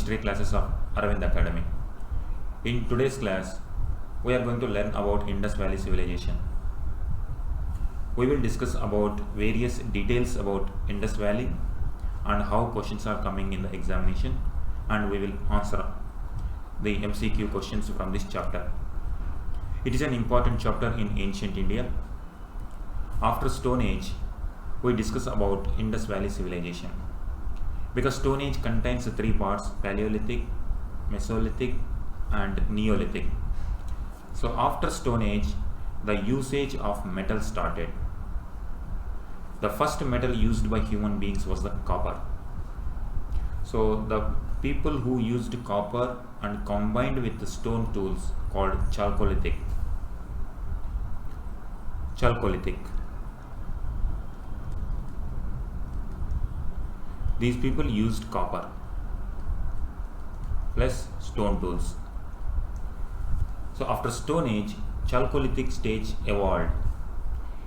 history classes of Aravind Academy. In today's class, we are going to learn about Indus Valley Civilization. We will discuss about various details about Indus Valley and how questions are coming in the examination, and we will answer the MCQ questions from this chapter. It is an important chapter in ancient India. After Stone Age, we discuss about Indus Valley Civilization. Because Stone Age contains three parts: Paleolithic, Mesolithic and Neolithic. So after Stone Age, the usage of metal started. The first metal used by human beings was the copper. So the people who used copper and combined with the stone tools called Chalcolithic. These people used copper plus stone tools. So after Stone Age, Chalcolithic stage evolved.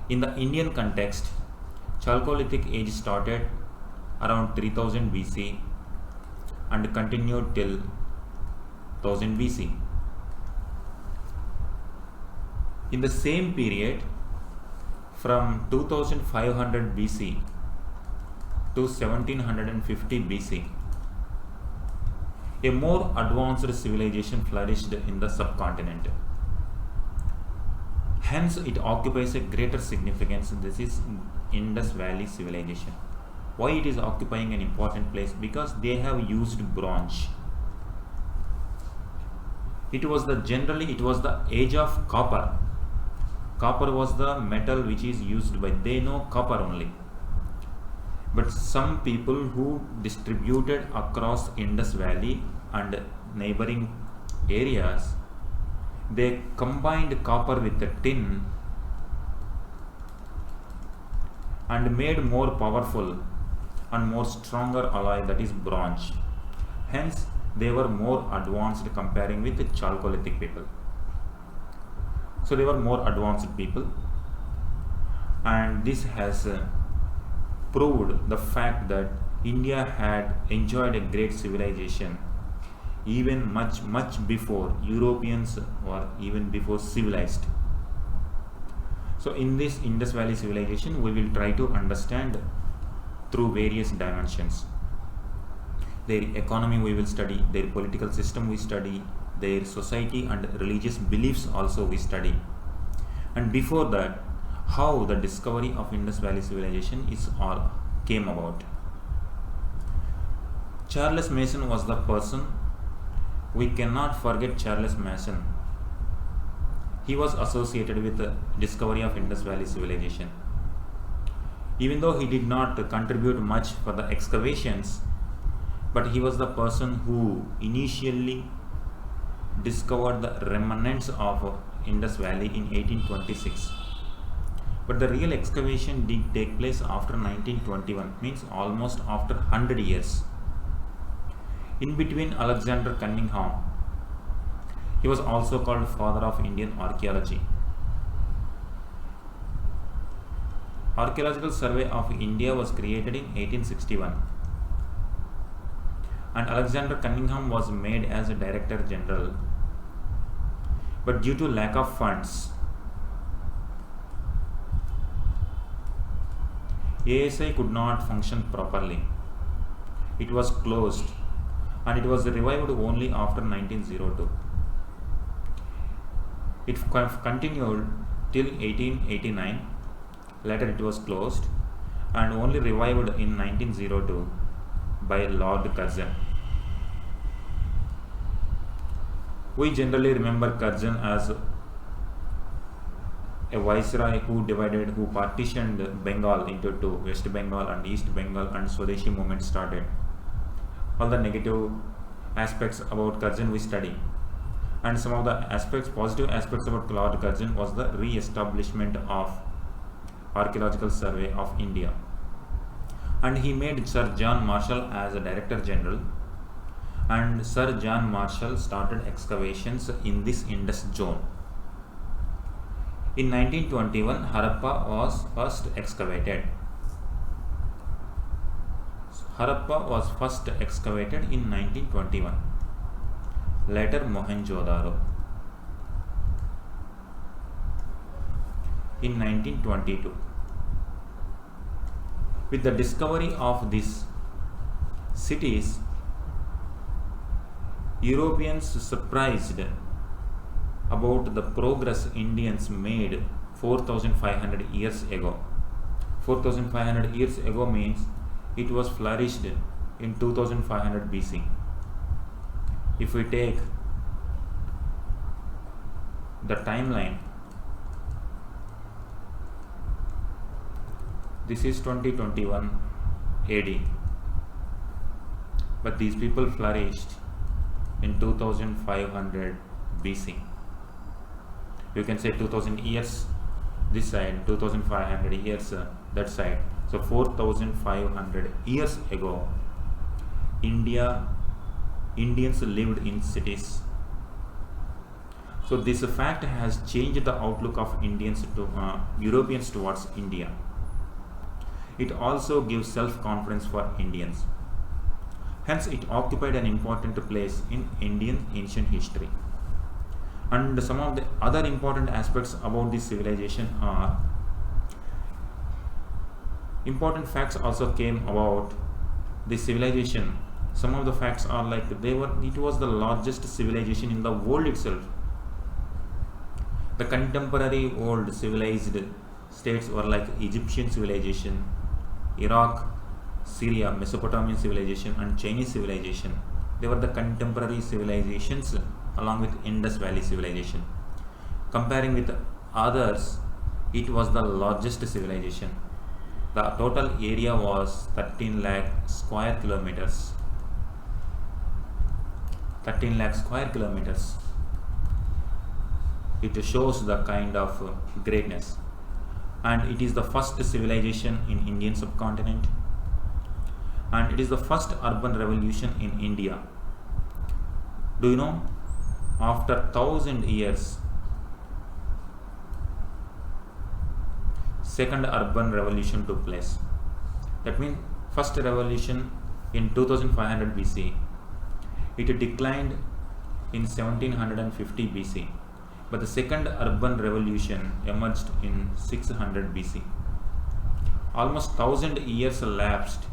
In the Indian context, Chalcolithic age started around 3000 BC and continued till 1000 BC. In the same period, from 2500 BC to 1750 BC, a more advanced civilization flourished in the subcontinent. Hence, it occupies a greater significance. This is Indus Valley Civilization. Why it is occupying an important place? Because they have used bronze. It was the age of copper. Copper was the metal which is used by, they know copper only. But some people who distributed across Indus Valley and neighboring areas, they combined copper with the tin and made more powerful and more stronger alloy, that is bronze. Hence, they were more advanced comparing with the Chalcolithic people. So they were more advanced people, and this has proved the fact that India had enjoyed a great civilization even much before Europeans or even before civilized. So in this Indus Valley Civilization, we will try to understand through various dimensions. Their economy we will study, their political system we study, their society and religious beliefs also we study. And before that, how the discovery of Indus Valley Civilization came about. Charles Mason was the person. We cannot forget Charles Mason. He was associated with the discovery of Indus Valley Civilization. Even though he did not contribute much for the excavations, but he was the person who initially discovered the remnants of Indus Valley in 1826. But the real excavation did take place after 1921, means almost after 100 years. In between, Alexander Cunningham, he was also called father of Indian archaeology. Archaeological Survey of India was created in 1861, and Alexander Cunningham was made as a Director General. But due to lack of funds, ASI could not function properly. It was closed and it was revived only after 1902. It continued till 1889. Later it was closed and only revived in 1902 by Lord Curzon. We generally remember Curzon as a viceroy who partitioned Bengal into two, West Bengal and East Bengal, and Swadeshi movement started. All the negative aspects about Curzon we study, and some of the positive aspects about Lord Curzon was the re-establishment of Archaeological Survey of India, and he made Sir John Marshall as a Director General, and Sir John Marshall started excavations in this Indus zone. In 1921, Harappa was first excavated. Harappa was first excavated in 1921. Later Mohenjo-daro in 1922. With the discovery of these cities, Europeans surprised about the progress Indians made 4,500 years ago. 4,500 years ago means it was flourished in 2500 BC. If we take the timeline, this is 2021 AD, but these people flourished in 2500 BC. You can say 2000 years this side, 2500 years that side. So 4500 years ago, Indians lived in cities. So this fact has changed the outlook of Europeans towards India. It also gives self-confidence for Indians. Hence, it occupied an important place in Indian ancient history. And some of the other important aspects about this civilization are, important facts also came about this civilization. Some of the facts are like it was the largest civilization in the world itself. The contemporary world civilized states were like Egyptian civilization, Iraq, Syria, Mesopotamian civilization and Chinese civilization. They were the contemporary civilizations along with Indus Valley civilization. Comparing with others, it was the largest civilization. The total area was 13 lakh square kilometers. 13 lakh square kilometers. It shows the kind of greatness. And it is the first civilization in Indian subcontinent. And it is the first urban revolution in India. Do you know? After 1000 years, second urban revolution took place. That means first revolution in 2500 BC. It declined in 1750 BC. But the second urban revolution emerged in 600 BC. Almost 1000 years elapsed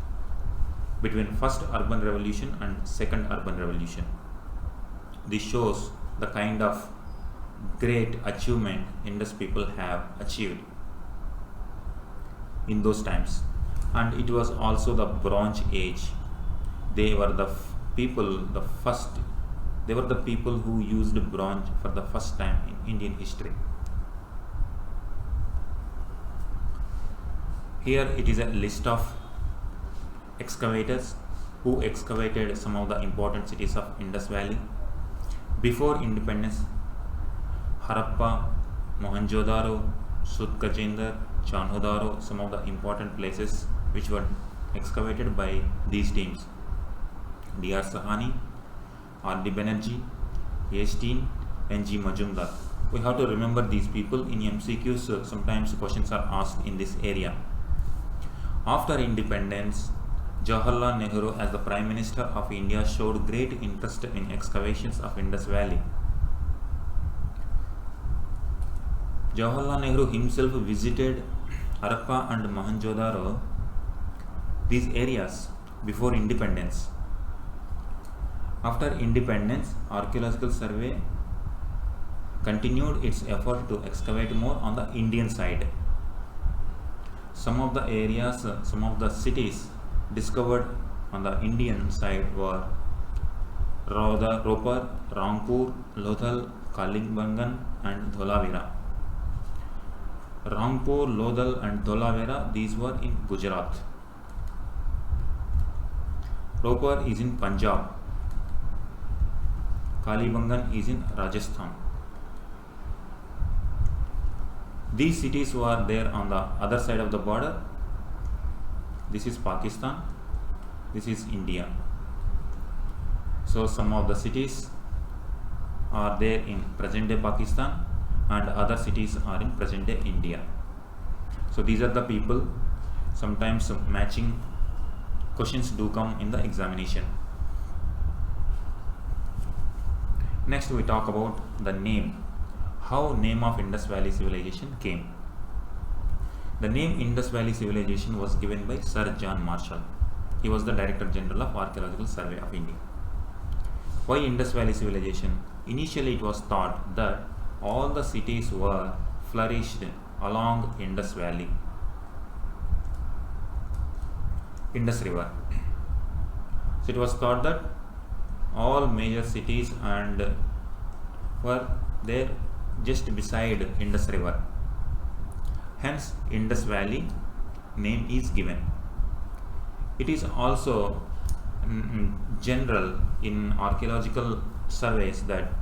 between first urban revolution and second urban revolution. This shows the kind of great achievement Indus people have achieved in those times. And it was also the Bronze Age. They were the people who used bronze for the first time in Indian history. Here it is a list of excavators who excavated some of the important cities of Indus Valley. Before independence, Harappa, Mohenjo-daro, Sudh-Gajendar, Chanhu-daro, some of the important places which were excavated by these teams. D.R. Sahani, R.D. Banerjee, A. Steen, N.G. Majumdar. We have to remember these people in MCQs. Sometimes questions are asked in this area. After independence, Jawaharlal Nehru as the Prime Minister of India showed great interest in excavations of Indus Valley. Jawaharlal Nehru himself visited Harappa and Mohenjo-daro, these areas, before independence. After independence, Archaeological Survey continued its effort to excavate more on the Indian side. Some of the areas, some of the cities discovered on the Indian side were Ropar, Rangpur, Lodhal, Kalibangan and Dholavira. Rangpur, Lodhal and Dholavira, these were in Gujarat. Ropar is in Punjab. Kalibangan is in Rajasthan. These cities were there on the other side of the border. This is Pakistan. This is India. So some of the cities are there in present day Pakistan and other cities are in present day India. So these are the people, sometimes matching questions do come in the examination. Next we talk about the name. How name of Indus Valley Civilization came. The name Indus Valley Civilization was given by Sir John Marshall. He was the Director General of Archaeological Survey of India. Why Indus Valley Civilization? Initially it was thought that all the cities were flourished along Indus Valley, Indus River. So it was thought that all major cities and were there just beside Indus River. Hence Indus Valley name is given. It is also general in archaeological surveys that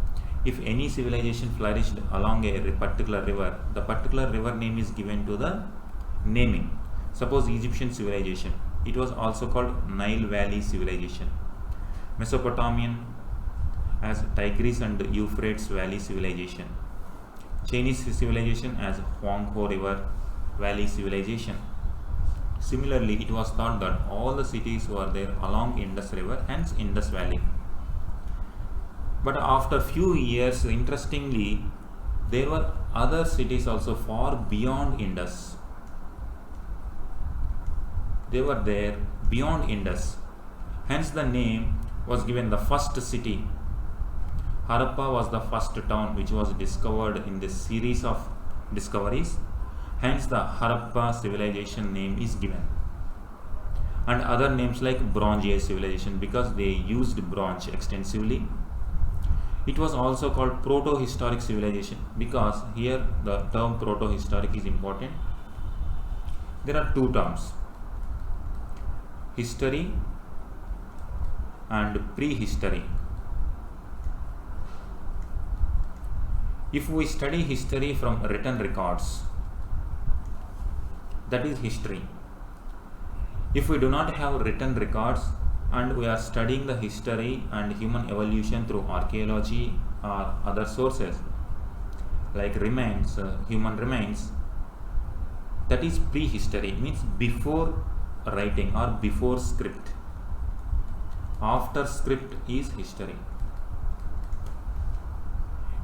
if any civilization flourished along a particular river, the particular river name is given to the naming. Suppose Egyptian civilization, it was also called Nile Valley civilization. Mesopotamian as Tigris and Euphrates Valley civilization. Chinese civilization as Huanghe River Valley civilization. Similarly, it was thought that all the cities were there along Indus River, hence Indus Valley. But after few years, interestingly, there were other cities also far beyond Indus. They were there beyond Indus. Hence the name was given the first city. Harappa was the first town which was discovered in this series of discoveries. Hence the Harappa civilization name is given. And other names like Bronze Age civilization because they used bronze extensively. It was also called proto-historic civilization because here the term proto-historic is important. There are two terms, history and prehistory. If we study history from written records, that is history. If we do not have written records and we are studying the history and human evolution through archaeology or other sources like remains, human remains, that is prehistory, means before writing or before script. After script is history.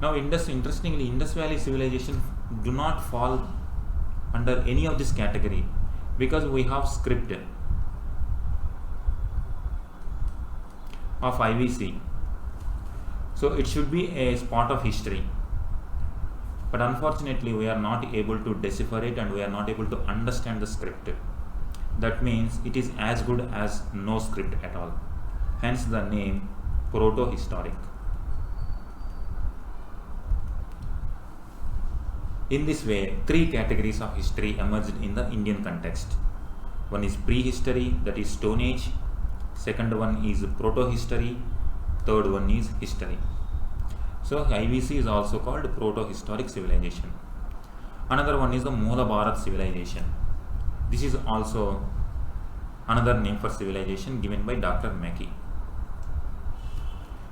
Now interestingly, Indus Valley civilization do not fall under any of this category because we have script of IVC. So it should be a part of history. But unfortunately we are not able to decipher it and we are not able to understand the script. That means it is as good as no script at all. Hence the name proto-historic. In this way, three categories of history emerged in the Indian context. One is prehistory, that is Stone Age. Second one is proto-history. Third one is history. So IVC is also called proto-historic civilization. Another one is the Moola Bharat civilization. This is also another name for civilization given by Dr. Mackey.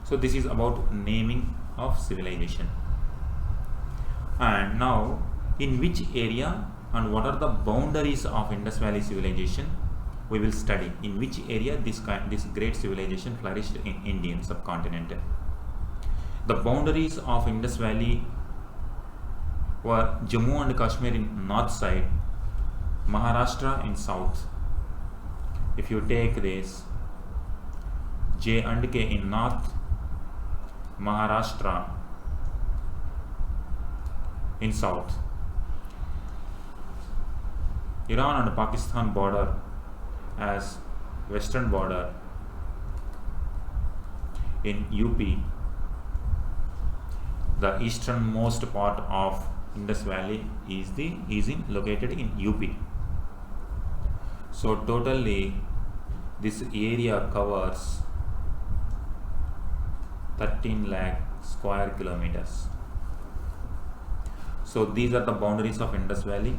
So this is about naming of civilization. And now, in which area and what are the boundaries of Indus Valley civilization, we will study in which area this great civilization flourished in Indian subcontinent. The boundaries of Indus Valley were Jammu and Kashmir in north side, Maharashtra in south. If you take this, J and K in north, Maharashtra in south. Iran and Pakistan border as western border in UP. The easternmost part of Indus Valley is located in UP. So totally this area covers 13 lakh square kilometers. So these are the boundaries of Indus Valley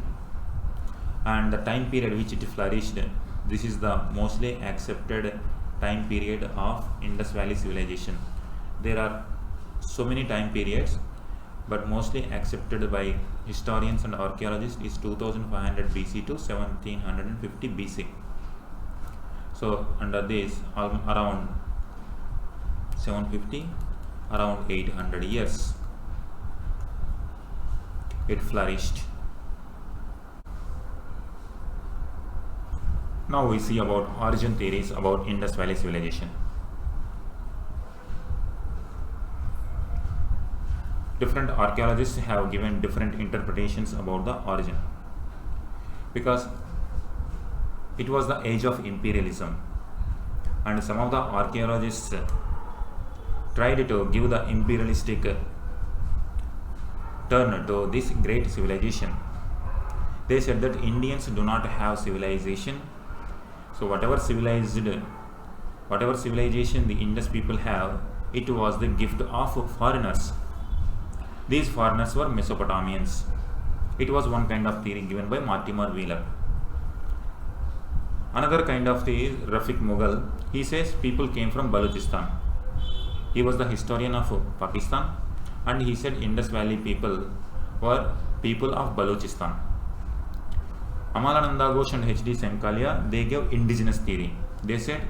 and the time period which it flourished. This is the mostly accepted time period of Indus Valley civilization. There are so many time periods, but mostly accepted by historians and archaeologists is 2500 BC to 1750 BC. So under this around 750, around 800 years it flourished. Now we see about origin theories about Indus Valley civilization. Different archaeologists have given different interpretations about the origin, because it was the age of imperialism, and some of the archaeologists tried to give the imperialistic turn to this great civilization. They said that Indians do not have civilization, so whatever civilization the Indus people have, it was the gift of foreigners. These foreigners were Mesopotamians. It was one kind of theory given by Mortimer Wheeler. Another kind of theory is Rafiq Mughal. He says people came from Balochistan. He was the historian of Pakistan, and he said Indus Valley people were people of Balochistan. Amalananda Ghosh and H.D. Senkalia, they gave indigenous theory. They said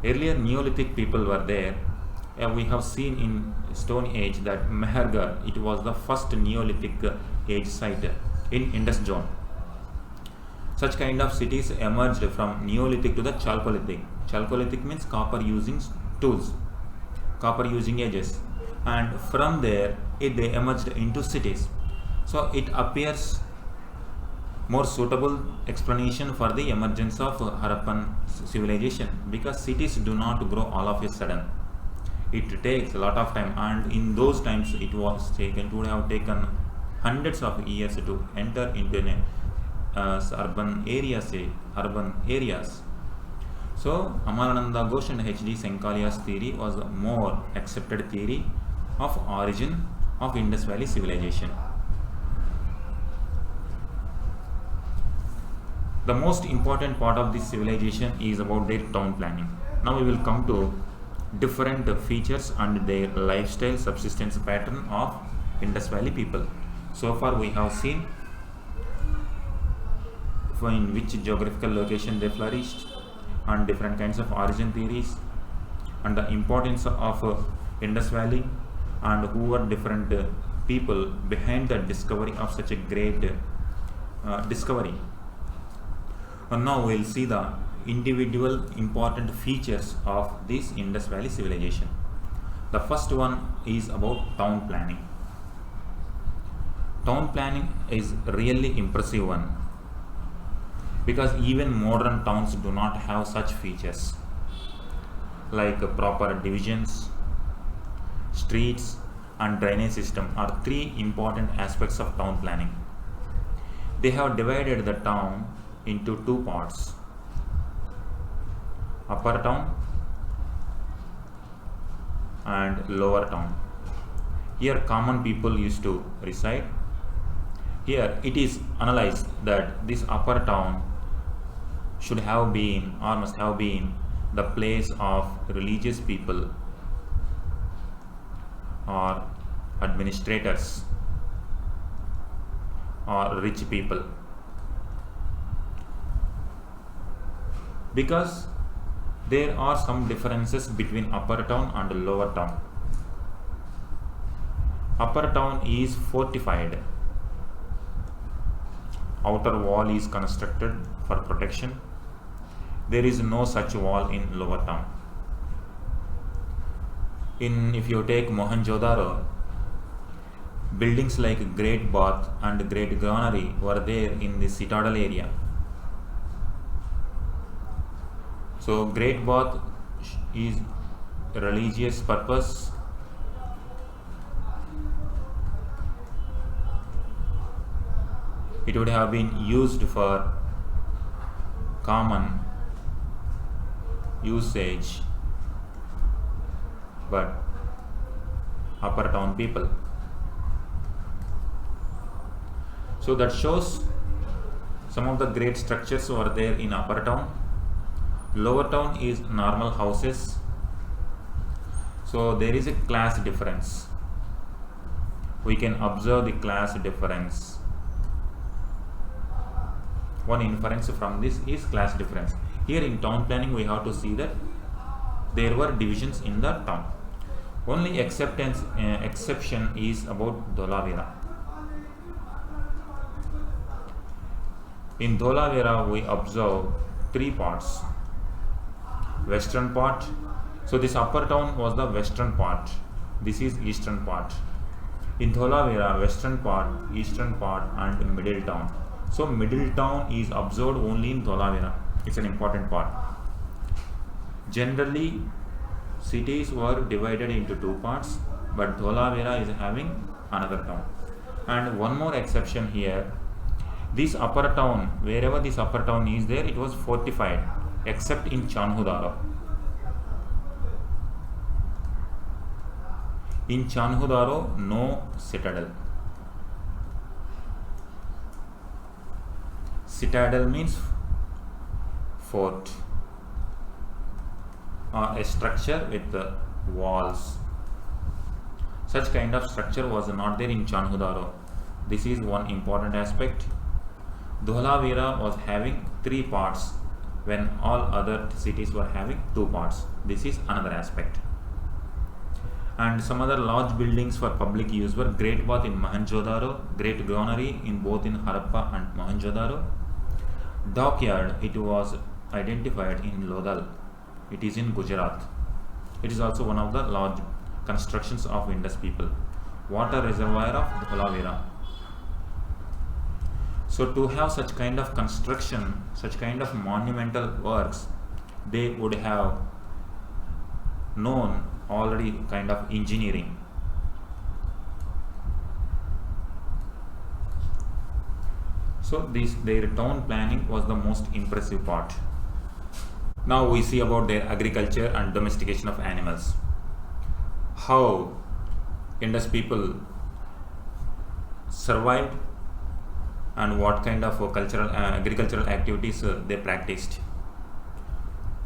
earlier Neolithic people were there. We have seen in Stone Age that Mehergarh, it was the first Neolithic age site in Indus zone. Such kind of cities emerged from Neolithic to the Chalcolithic. Chalcolithic means copper using tools, copper using edges, and from there they emerged into cities. So it appears more suitable explanation for the emergence of Harappan civilization, because cities do not grow all of a sudden. It takes a lot of time, and in those times it would have taken hundreds of years to enter into urban areas. So Amalananda Ghosh and H.D. Senkalia's theory was a more accepted theory of origin of Indus Valley civilization. The most important part of this civilization is about their town planning. Now we will come to different features and their lifestyle subsistence pattern of Indus Valley people. So far we have seen in which geographical location they flourished, and different kinds of origin theories, and the importance of Indus Valley, and who were different people behind the discovery of such a great discovery. And now we will see the individual important features of this Indus Valley civilization. The first one is about town planning. Town planning is really impressive one, because even modern towns do not have such features like proper divisions, streets, and drainage system are three important aspects of town planning. They have divided the town into two parts: upper town and lower town. Here common people used to reside. Here it is analyzed that this upper town should have been or must have been the place of religious people or administrators or rich people, because there are some differences between upper town and lower town. Upper town is fortified. Outer wall is constructed for protection. There is no such wall in lower town. If you take Mohenjo-daro, buildings like Great Bath and Great Granary were there in the citadel area. So Great Bath is religious purpose. It would have been used for common usage, but upper town people. So that shows some of the great structures were there in upper town. Lower town is normal houses. So there is a class difference. We can observe the class difference. One inference from this is class difference. Here in town planning we have to see that there were divisions in the town. Only exception is about Dholavira. In Dholavira we observe three parts. Western part. So this upper town was the western part. This is eastern part. In Dholavira, western part, eastern part and middle town. So middle town is observed only in Dholavira. It's an important part. Generally, cities were divided into two parts, but Dholavira is having another town. And one more exception here. This upper town, wherever this upper town is there, it was fortified, except in Chanhudaro. In Chanhudaro, no citadel. Citadel means fort, or a structure with walls. Such kind of structure was not there in Chanhudaro. This is one important aspect. Dholavira was having three parts when all other cities were having two parts. This is another aspect. And some other large buildings for public use were Great Bath in Mohenjo-daro, Great Granary in both in Harappa and Mohenjo-daro. Dockyard, it was identified in Lodhal. It is in Gujarat. It is also one of the large constructions of Indus people. Water reservoir of Dholavira. So to have such kind of construction, such kind of monumental works, they would have known already kind of engineering. So their town planning was the most impressive part. Now we see about their agriculture and domestication of animals. How Indus people survived and what kind of agricultural activities they practiced.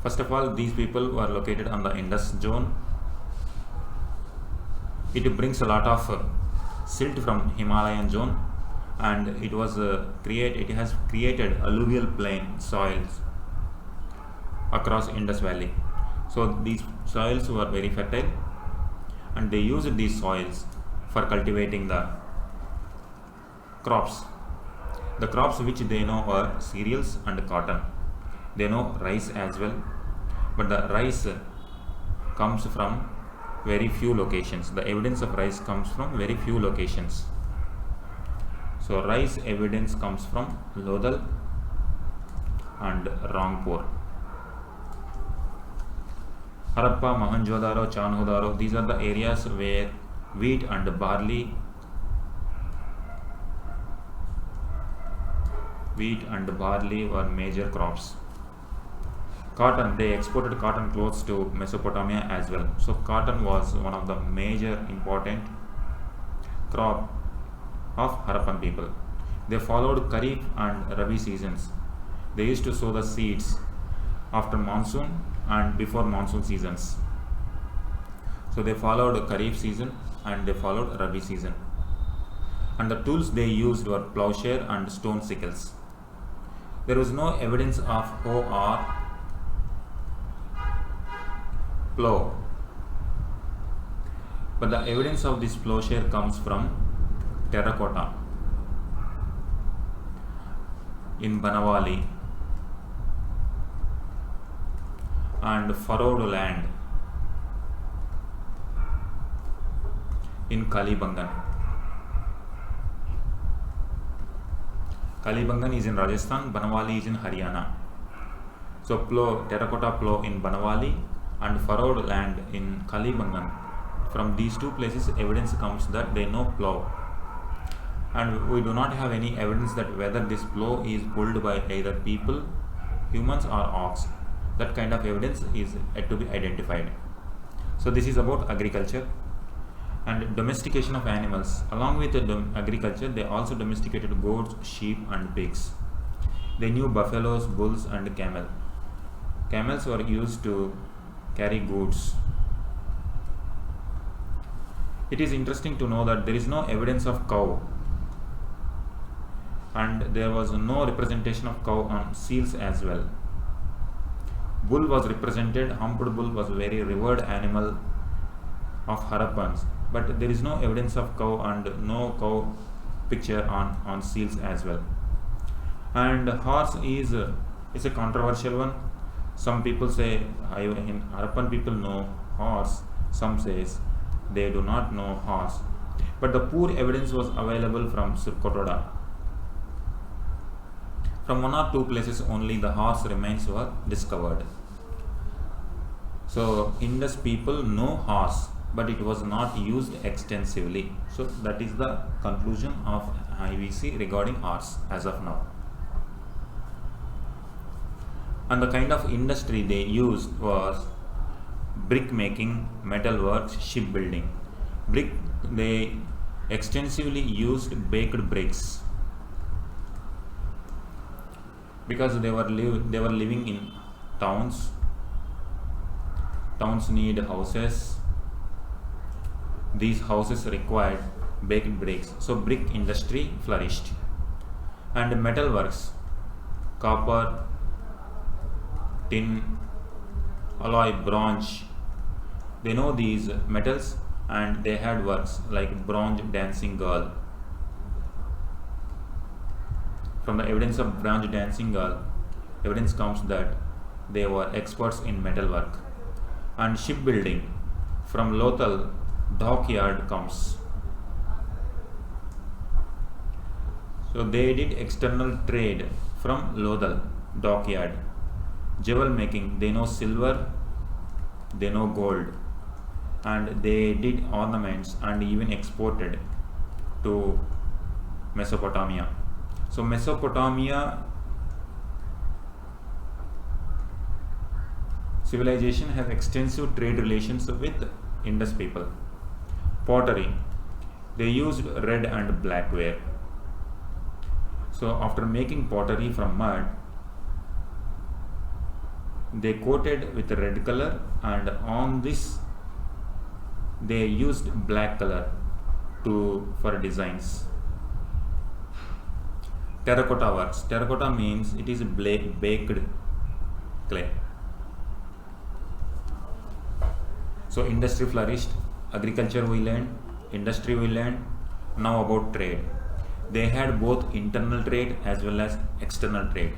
First of all, these people were located on the Indus zone. It brings a lot of silt from Himalayan zone, and it has created alluvial plain soils across Indus Valley. So these soils were very fertile, and they used these soils for cultivating the crops. The crops which they know are cereals and cotton. They know rice as well, but the rice comes from very few locations. The evidence of rice comes from very few locations. So rice evidence comes from Lodhal and Rangpur. Harappa, Mohenjo-daro, Chanhudaro, these are the areas where wheat and barley were major crops. Cotton, they exported cotton clothes to Mesopotamia as well. So cotton was one of the major important crop of Harappan people. They followed Kharif and Rabi seasons. They used to sow the seeds after monsoon and before monsoon seasons. So they followed Kharif season and they followed Rabi season. And the tools they used were plowshare and stone sickles. There was no evidence of hoe or plow, but the evidence of this plowshare comes from terracotta in Banawali and furrowed land in Kalibangan. Kalibangan is in Rajasthan, Banawali is in Haryana. So terracotta plow in Banawali and furrowed land in Kalibangan. From these two places evidence comes that they know plow. And we do not have any evidence that whether this plow is pulled by either people, humans or ox. That kind of evidence is yet to be identified. So this is about agriculture. And domestication of animals. Along with agriculture, they also domesticated goats, sheep and pigs. They knew buffaloes, bulls and camel. Camels were used to carry goods. It is interesting to know that there is no evidence of cow, and there was no representation of cow on seals as well. Bull was represented, humped bull was a very revered animal of Harappans, but there is no evidence of cow and no cow picture on seals as well. And horse is a controversial one. Some people say in Harappan people know horse, some says they do not know horse, but the poor evidence was available from Surkotoda. From one or two places only the horse remains were discovered. So Indus people know horse, but it was not used extensively. So that is the conclusion of IVC regarding horse as of now. And the kind of industry they used was brick making, metal works, shipbuilding. Brick, they extensively used baked bricks because they were living in towns. Towns need houses. These houses required baked bricks, so brick industry flourished. And metal works, copper, tin, alloy, bronze, they know these metals, and they had works like bronze dancing girl. From the evidence of bronze dancing girl, evidence comes that they were experts in metalwork. And shipbuilding, from Lothal dockyard comes. So they did external trade from Lothal dockyard. Jewel making, they know silver, they know gold, and they did ornaments and even exported to Mesopotamia. So Mesopotamia civilization has extensive trade relations with Indus people. Pottery, they used red and black ware. So after making pottery from mud, they coated with red color, and on this they used black color for designs. Terracotta works. Terracotta means it is baked clay. So industry flourished, agriculture we learned, industry we learned. Now about trade. They had both internal trade as well as external trade.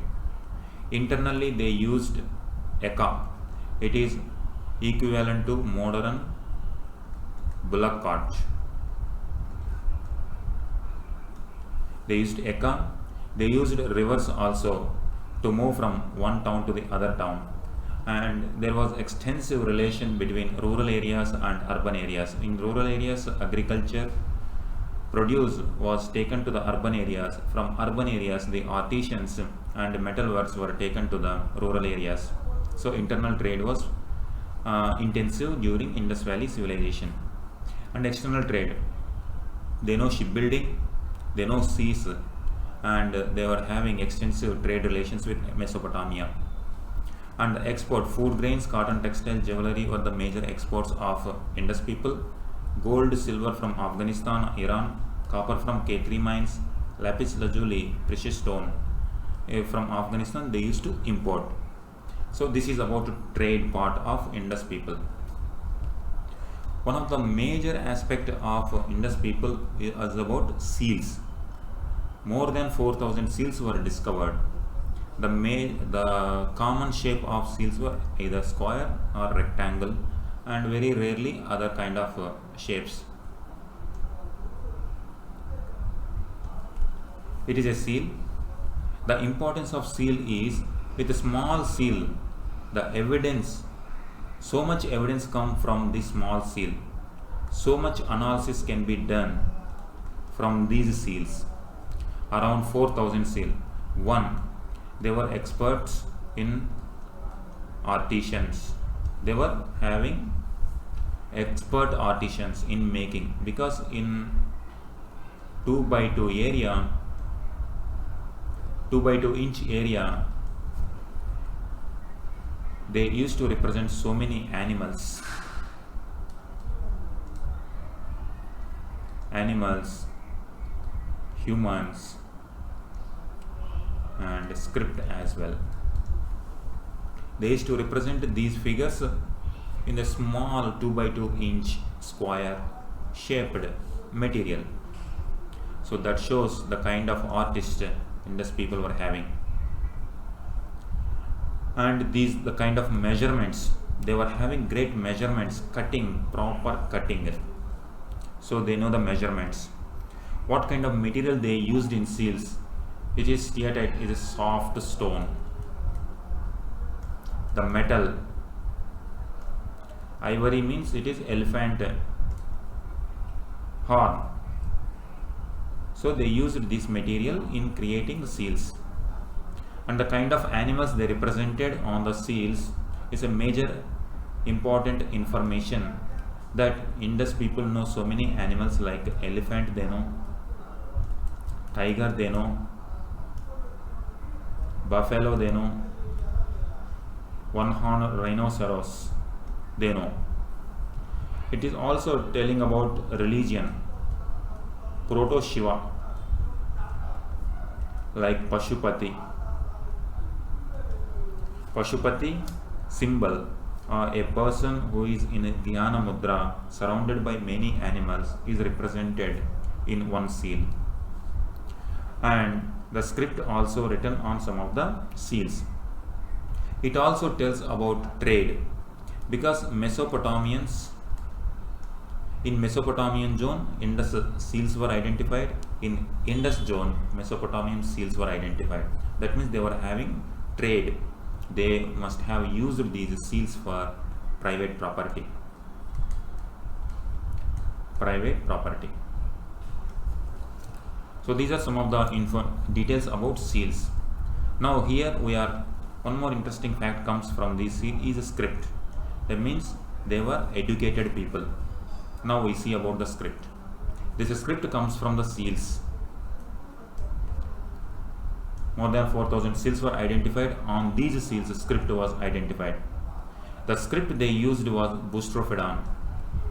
Internally they used eka. It is equivalent to modern bullock cart. They used eka. They used rivers also to move from one town to the other town. And there was extensive relation between rural areas and urban areas. In rural areas, agriculture produce was taken to the urban areas. From urban areas, the artisans and metalworks were taken to the rural areas. So internal trade was intensive during Indus Valley civilization. And external trade, they know shipbuilding, they know seas, and they were having extensive trade relations with Mesopotamia. And the export, food grains, cotton, textile, jewelry were the major exports of Indus people. Gold, silver from Afghanistan, Iran, copper from K3 mines, lapis lazuli, precious stone from Afghanistan they used to import. So this is about the trade part of Indus people. One of the major aspect of Indus people is about seals. More than 4,000 seals were discovered. The common shape of seals were either square or rectangle, and very rarely other kind of shapes. It is a seal. The importance of seal is, with a small seal, the evidence, so much evidence come from this small seal. So much analysis can be done from these seals. Around 4,000 seal. One, they were experts in artisans. They were having expert artisans in making, because in 2 by 2 area, 2 by 2 inch area, they used to represent so many animals, humans, and script as well. They used to represent these figures in a small 2 by 2 inch square shaped material. So that shows the kind of artist Indus people were having. And these the kind of measurements, they were having great measurements, cutting, proper cutting. So they know the measurements. What kind of material they used in seals? It is steatite, it is soft stone. The metal, ivory means it is elephant horn. So they used this material in creating the seals. And the kind of animals they represented on the seals is a major important information, that Indus people know so many animals like elephant they know, tiger they know, buffalo they know, one-horned rhinoceros they know. It is also telling about religion, proto-Shiva like Pashupati. Pashupati symbol, a person who is in a Dhyana Mudra surrounded by many animals is represented in one seal. And the script also written on some of the seals. It also tells about trade, because Mesopotamians, in Mesopotamian zone, Indus seals were identified. In Indus zone, Mesopotamian seals were identified. That means they were having trade. They must have used these seals for private property. Private property. So these are some of the details about seals. Now here we are, one more interesting fact comes from this seal is a script. That means they were educated people. Now we see about the script. This script comes from the seals. More than 4,000 seals were identified. On these seals, a script was identified. The script they used was Boustrophédon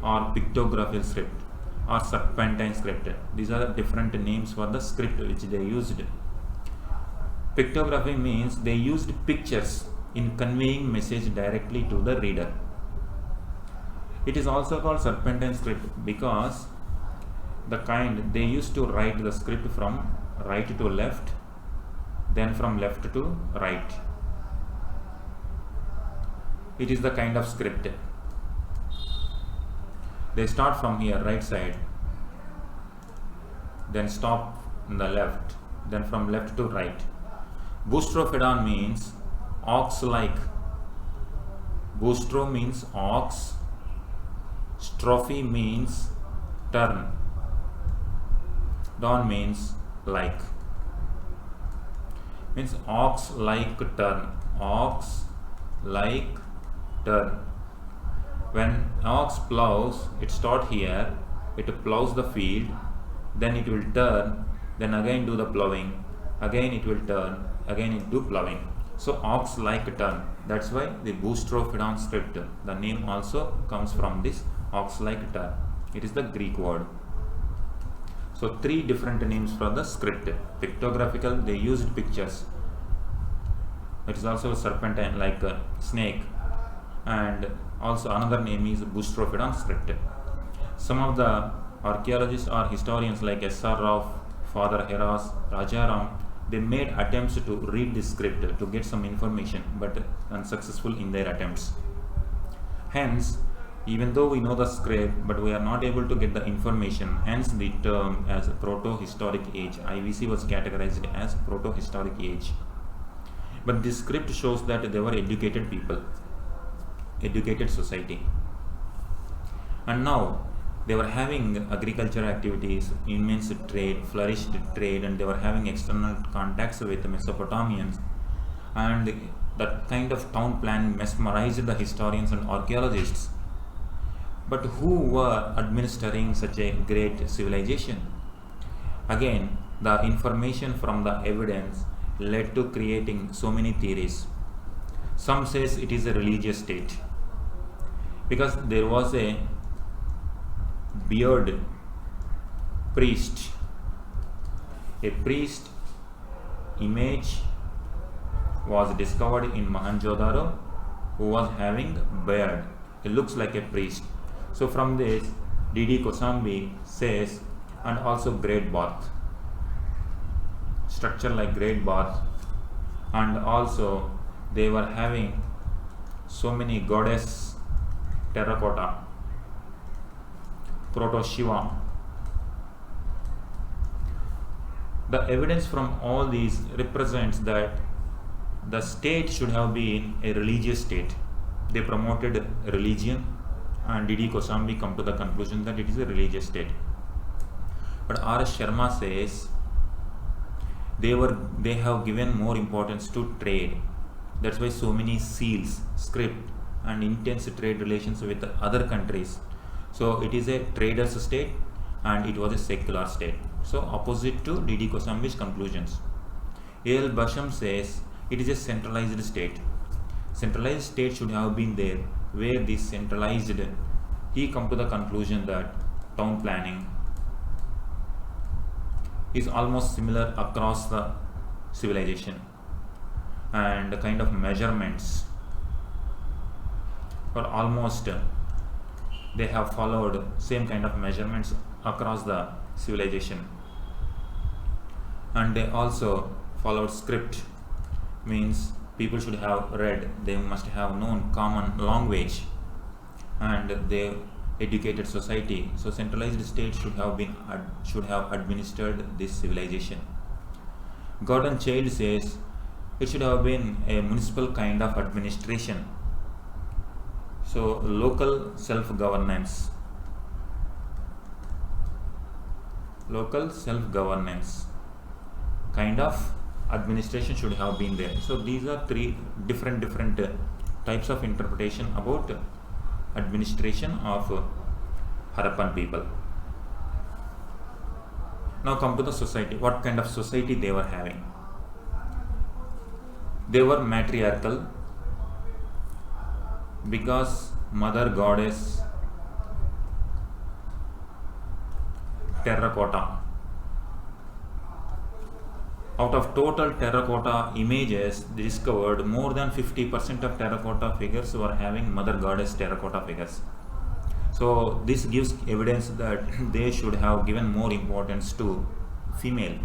or pictographical script or serpentine script. These are the different names for the script which they used. Pictography means they used pictures in conveying message directly to the reader. It is also called serpentine script because the kind they used to write the script from right to left, then from left to right. It is the kind of script. They start from here, right side, then stop on the left, then from left to right. Boustrophédon means ox-like. Boustro means ox, strophe means turn, don means like. Means ox-like turn, ox-like turn. When ox plows, it starts here, it plows the field, then it will turn, then again do the plowing, again it will turn, again it do plowing. So ox-like turn. That's why the Boustrophédon script, the name also comes from this ox-like turn. It is the Greek word. So three different names for the script. Pictographical, they used pictures. It is also serpentine, like a snake. And also another name is Boustrophédon script. Some of the archaeologists or historians like S.R. Rao, Father Heras, Rajaram, they made attempts to read this script to get some information, but unsuccessful in their attempts. Hence, even though we know the script, but we are not able to get the information. Hence, the term as proto-historic age. IVC was categorized as proto-historic age. But this script shows that they were educated people, educated society. And now, they were having agricultural activities, immense trade, flourished trade, and they were having external contacts with the Mesopotamians. And that kind of town plan mesmerized the historians and archaeologists. But who were administering such a great civilization? Again, the information from the evidence led to creating so many theories. Some says it is a religious state because there was a beard priest. A priest image was discovered in Mohenjo-daro who was having beard. He looks like a priest. So from this, D.D. Kosambi says, and also great bath, structure like great bath, and also they were having so many goddess terracotta, proto Shiva. The evidence from all these represents that the state should have been a religious state. They promoted religion, and D.D. Kosambi come to the conclusion that it is a religious state. But R.S. Sharma says they have given more importance to trade. That's why so many seals, script, and intense trade relations with other countries. So it is a trader's state and it was a secular state. So opposite to D.D. Kosambi's conclusions. A.L. Basham says it is a centralized state. Centralized state should have been there, where this centralized, he come to the conclusion that town planning is almost similar across the civilization, and the kind of measurements or almost they have followed same kind of measurements across the civilization. And they also followed script, means people should have read, they must have known common language, and they educated society. So centralized state should have administered this civilization. Gordon Child says it should have been a municipal kind of administration. So local self-governance kind of administration should have been there. So these are three different types of interpretation about administration of Harappan people. Now come to the society. What kind of society they were having? They were matriarchal, because mother goddess terracotta. Out of total terracotta images discovered, more than 50% of terracotta figures were having mother goddess terracotta figures. So this gives evidence that they should have given more importance to female.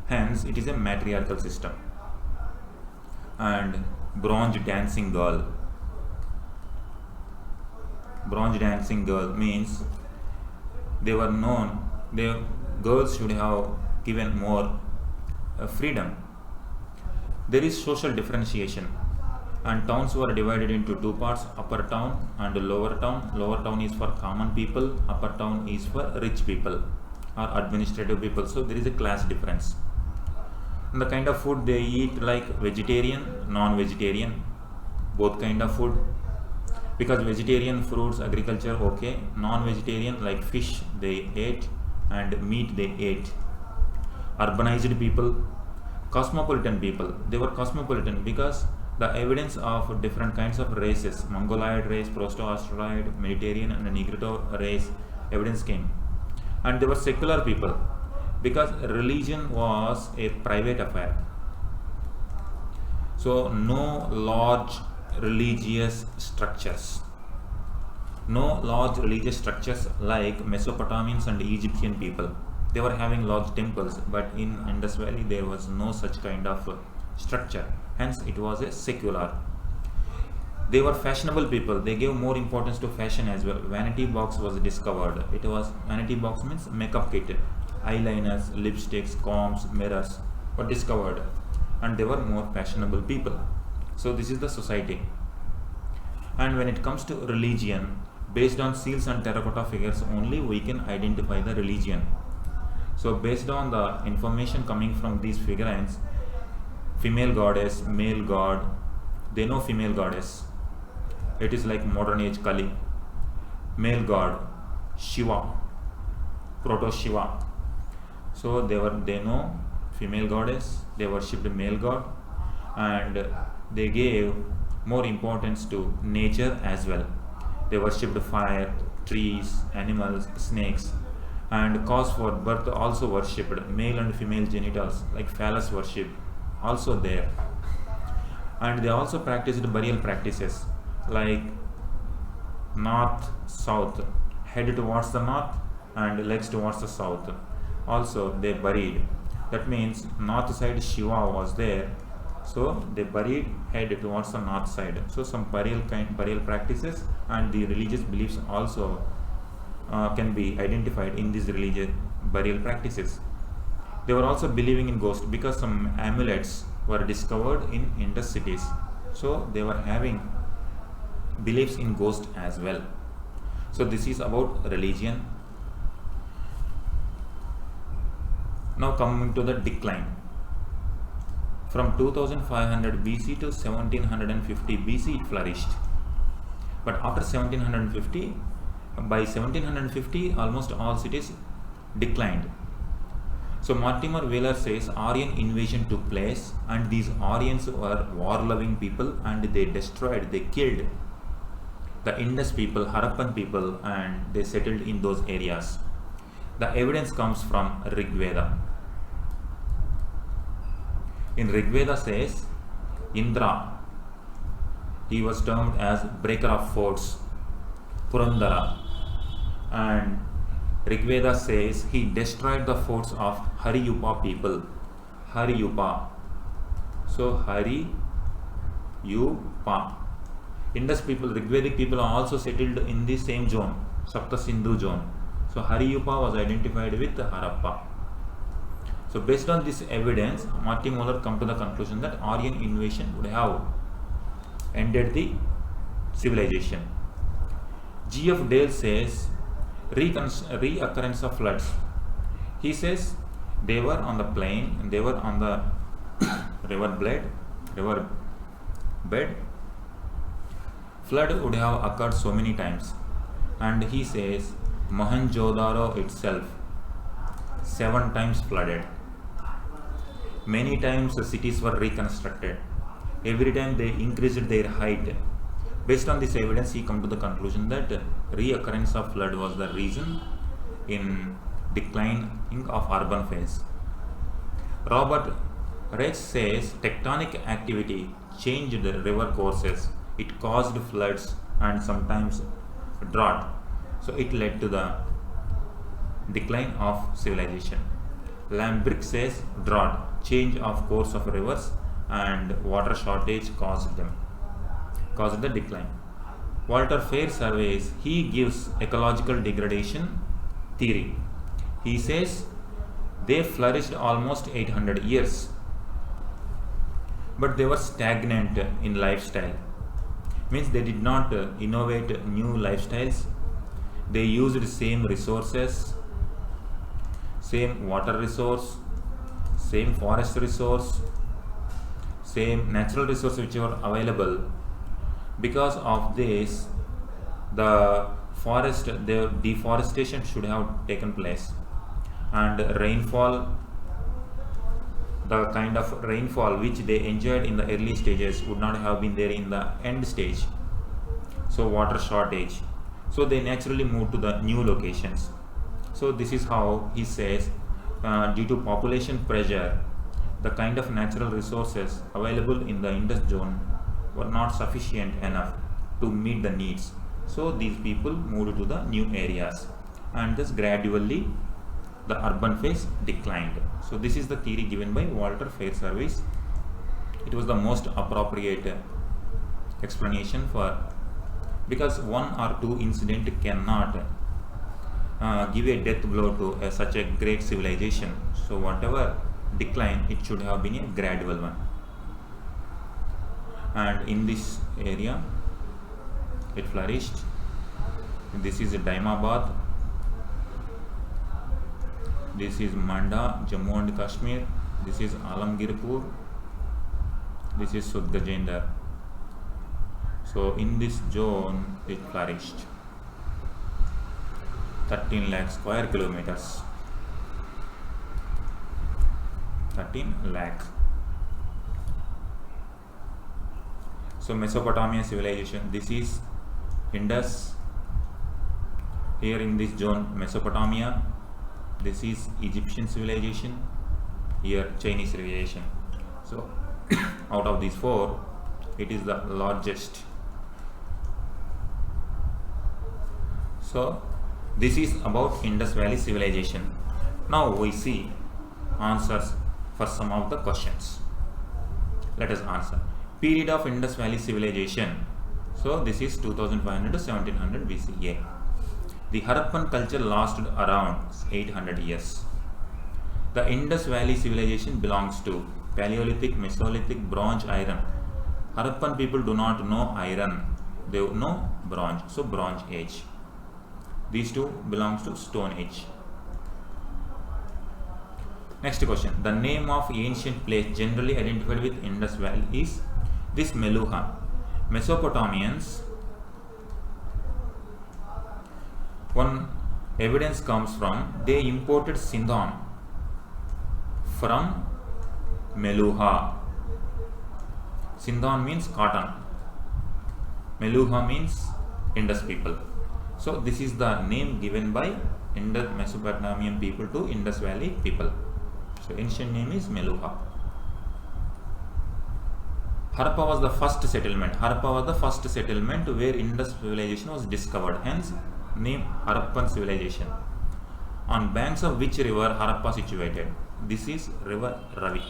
Hence it is a matriarchal system. And bronze dancing girl means they were known, girls should have given more freedom. There is social differentiation, and towns were divided into two parts, upper town and lower town. Lower town is for common people, upper town is for rich people or administrative people. So there is a class difference. And the kind of food they eat, like vegetarian, non-vegetarian, both kind of food, because vegetarian fruits, agriculture, okay. Non-vegetarian like fish they ate and meat they ate. Urbanized people, cosmopolitan people. They were cosmopolitan because the evidence of different kinds of races, Mongoloid race, Proto-Australoid, Mediterranean and Negrito race, evidence came. And they were secular people because religion was a private affair. So no large religious structures. Like Mesopotamians and Egyptian people. They were having large temples, but in Indus Valley there was no such kind of structure. Hence it was a secular. They were fashionable people. They gave more importance to fashion as well. Vanity box was discovered. Vanity box means makeup kit. Eyeliners, lipsticks, combs, mirrors were discovered, and they were more fashionable people. So this is the society. And when it comes to religion, based on seals and terracotta figures only we can identify the religion. So based on the information coming from these figurines, female goddess, male god, they know female goddess. It is like modern age Kali. Male god, Shiva, Proto Shiva. So they know female goddess, they worshipped male god, and they gave more importance to nature as well. They worshipped fire, trees, animals, snakes, and cause for birth also worshipped. Male and female genitals like phallus worship also there. And they also practiced burial practices like north south, head towards the north and legs towards the south. Also they buried, that means north side Shiva was there, so they buried head towards the north side. So some burial practices and the religious beliefs also can be identified in these religious burial practices. They were also believing in ghosts because some amulets were discovered in Indus cities, so they were having beliefs in ghosts as well. So this is about religion. Now coming to the decline. From 2500 BC to 1750 BC it flourished. But after 1750, by 1750 almost all cities declined. So Mortimer Wheeler says Aryan invasion took place and these Aryans were war-loving people and they destroyed, they killed the Indus people, Harappan people, and they settled in those areas. The evidence comes from Rig Veda. In Rig Veda says Indra, he was termed as breaker of forts, Purandara, and Rig Veda says he destroyed the forts of Hariyupa people. Hariyupa. So Hariyupa. Indus people, Rigvedic people are also settled in the same zone, Sapta Sindhu zone. So Hariyupa was identified with Harappa. So based on this evidence, Martin Moller come to the conclusion that Aryan invasion would have ended the civilization. G.F. Dale says reoccurrence of floods. He says they were on the plain and they were on the river bed. Flood would have occurred so many times, and he says Mohenjo-daro itself 7 times flooded. Many times the cities were reconstructed. Every time they increased their height. Based on this evidence, he come to the conclusion that reoccurrence of flood was the reason in declining of urban phase. Robert Reich says tectonic activity changed the river courses. It caused floods and sometimes drought. So it led to the decline of civilization. Lambrick says drought, change of course of rivers and water shortage caused the decline. Walter Fair surveys, he gives ecological degradation theory. He says they flourished almost 800 years, but they were stagnant in lifestyle. Means they did not innovate new lifestyles. They used same resources, same water resource, same forest resource, same natural resources which were available. Because of this, the deforestation should have taken place, and rainfall, the kind of rainfall which they enjoyed in the early stages would not have been there in the end stage. So water shortage. So they naturally moved to the new locations. So this is how he says due to population pressure, the kind of natural resources available in the Indus zone were not sufficient enough to meet the needs. So these people moved to the new areas, and thus gradually the urban phase declined. So this is the theory given by Walter Fairservice. It was the most appropriate explanation for, because one or two incident cannot give a death blow to such a great civilization. So whatever decline, it should have been a gradual one. And in this area it flourished. This is Daimabad, this is Manda, Jammu and Kashmir, this is Alamgirpur, this is Sud Gajendar. So in this zone it flourished. 13 lakh square kilometers. 13 lakh. So Mesopotamia civilization, this is Indus. Here in this zone Mesopotamia, this is Egyptian civilization, here Chinese civilization. So out of these four, It is the largest. So this is about Indus Valley civilization. Now we see answers for some of the questions. Let us answer. Period of Indus Valley civilization. So this is 2500 to 1700 BCE. The Harappan culture lasted around 800 years. The Indus Valley civilization belongs to Paleolithic, Mesolithic, Bronze, Iron. Harappan people do not know iron, they know bronze, so Bronze Age. These two belongs to Stone Age. Next question. The name of ancient place generally identified with Indus Valley is this Meluha. Mesopotamians, one evidence comes from they imported Sindon from Meluha. Sindon means cotton. Meluha means Indus people. So this is the name given by Mesopotamian people to Indus Valley people. So ancient name is Meluha. Harappa was the first settlement. Harappa was the first settlement where Indus civilization was discovered. Hence name Harappan civilization. On banks of which river Harappa situated? This is river Ravi.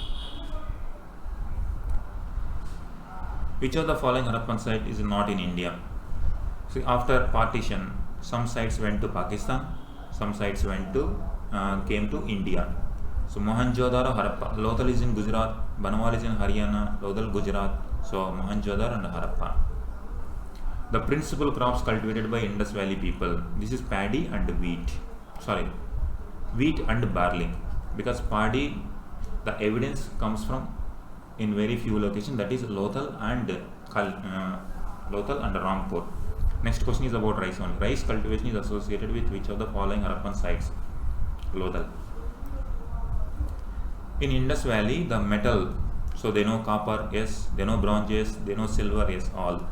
Which of the following Harappan site is not in India? See, after partition, some sites went to Pakistan, some sites came to India. So Mohenjo-daro, Harappa. Lothal is in Gujarat, Banwal is in Haryana, Lothal Gujarat. So Mohenjo-daro and Harappa. The principal crops cultivated by Indus Valley people. This is paddy and wheat. Wheat and barley. Because paddy, the evidence comes from in very few locations, that is Lothal and Rampur. Next question is about rice only. Rice cultivation is associated with which of the following Harappan sites? Lothal. In Indus Valley, the metal, so they know copper, yes, they know bronze, yes, they know silver, yes, all.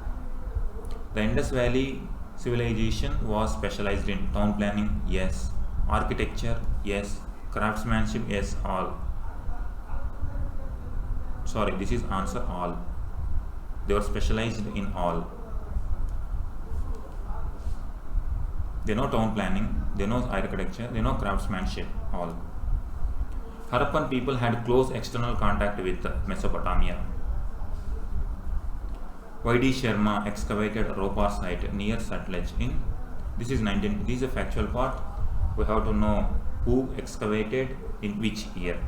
The Indus Valley civilization was specialized in town planning, yes, architecture, yes, craftsmanship, yes, all. This is answer all. They were specialized in all. They know town planning, they know architecture, they know craftsmanship, all. Harappan people had close external contact with Mesopotamia. Y.D. Sharma excavated Ropar site near Sutlej in, this is a factual part. We have to know who excavated in which year.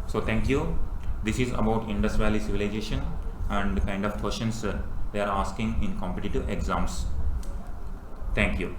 So thank you. This is about Indus Valley civilization and kind of questions they are asking in competitive exams. Thank you.